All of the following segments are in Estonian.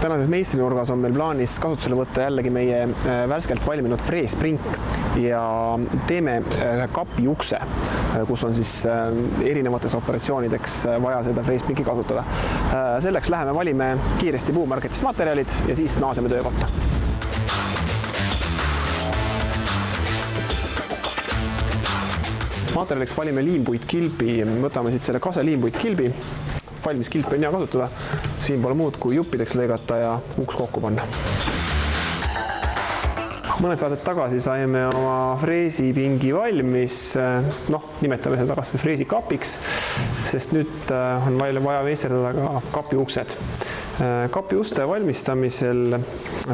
Tänases meistrinurgas on meil plaanis kasutusele võtta jällegi meie värskelt valminud freesprink ja teeme ühe kapi ukse, kus on siis erinevates operatsioonideks vaja seda freesprinki kasutada. Selleks läheme valime kiiresti puumarketist materjalid ja siis naaseme töökotta. Materjaliks valime liimpuitkilbi, võtame siit selle kase liimpuitkilbi. Valmis kilpi on hea kasutada, siin pole muud kui juppideks lõigata ja uks kokku panna. Mõned saated tagasi saime oma freesipingi valmis, nimetame seda kas või freesikapiks, sest nüüd on vaja meisterdada ka kapiuksed. Kapiuste valmistamisel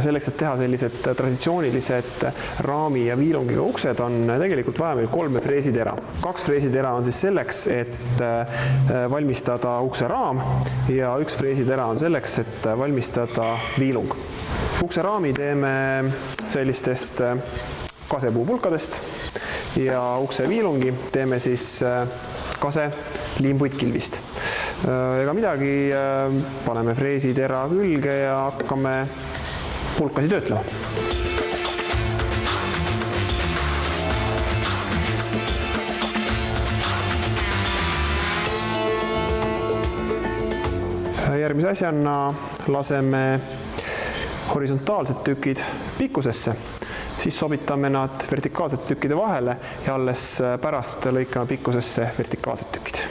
selleks, et teha sellised traditsioonilised raami ja viilungiga uksed, on tegelikult vaja meil 3 freesitera. 2 freesitera on siis selleks, et valmistada ukse raam ja 1 freesitera on selleks, et valmistada viilung. Ukse raami teeme sellistest kasepuupulkadest ja ukse viilungi teeme siis kase liimpuitkilbist. Ega midagi, paneme freesitera külge ja hakkame pulkasi töötlema. Järgmise asjana laseme horisontaalsed tükid pikkusesse, siis sobitame nad vertikaalsete tükkide vahele ja alles pärast lõikame pikkusesse vertikaalsed tükid.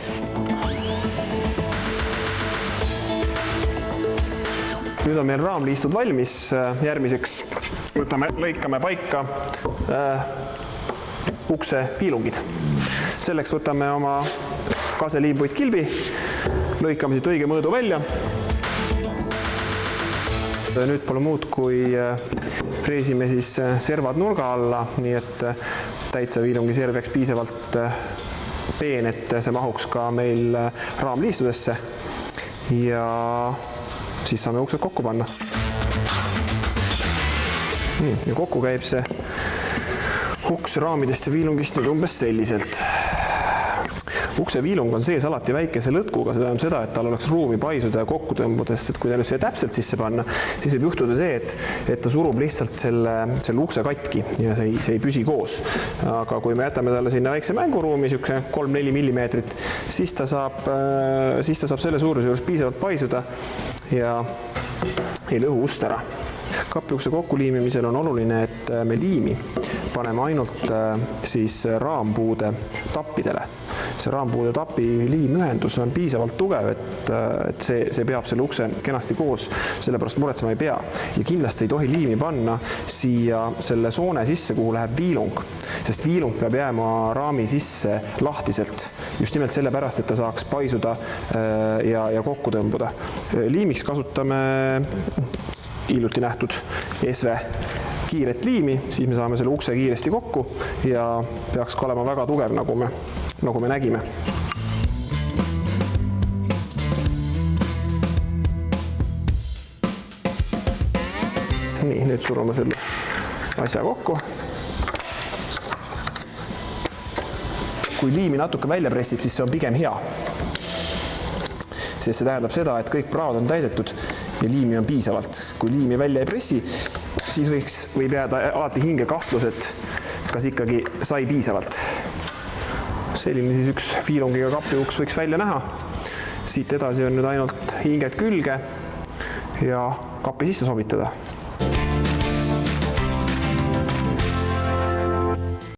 Nüüd on meil raamliistud valmis, järgmiseks lõikame paika ukse viilungid. Selleks võtame oma kase liimpuitkilbi, lõikame siit õige mõõdu välja. Nüüd pole muud, kui freesime siis servad nurga alla, nii et täitsa viilungi serv jääks piisavalt peen, et see mahuks ka meil raamliistudesse ja siis saame uksed kokku panna. Ja kokku käib see uks raamidest ja viilungist nüüd umbes selliselt. Ukse viilung on sees alati väikese lõtkuga, see tähendab seda, et tal oleks ruumi paisuda ja kokku tõmbudest, et kui ta nüüd see täpselt sisse panna, siis võib juhtuda see, et ta surub lihtsalt selle ukse katki ja see ei püsi koos. Aga kui me jätame talle sinna väikse mänguruumi, 3-4 millimeetrit, siis ta saab selle suuruse juures piisavalt paisuda ja ei lõhu ust ära. Kapiukse kokkuliimimisel on oluline, et me liimi paneme ainult siis raampuude tappidele. See raampuude tapi liimühendus on piisavalt tugev, et see peab selle ukse kenasti koos, sellepärast muretsema ei pea. Ja kindlasti ei tohi liimi panna siia selle soone sisse, kuhu läheb viilung, sest viilung peab jääma raami sisse lahtiselt. Just nimelt sellepärast, et ta saaks paisuda ja kokku tõmbuda. Liimiks kasutame hiljuti nähtud SV kiiret liimi, siis me saame selle ukse kiiresti kokku ja peaks ka olema väga tugev, nagu me nägime. Nii, nüüd surume selle asja kokku. Kui liimi natuke välja pressib, siis see on pigem hea. Sest see tähendab seda, et kõik praod on täidetud ja liimi on piisavalt. Kui liimi välja ei pressi, siis võib jääda alati hinge kahtlus, et kas ikkagi sai piisavalt. Selline siis üks viilungiga kapiuks võiks välja näha. Siit edasi on nüüd ainult hinged külge ja kapi sisse sobitada.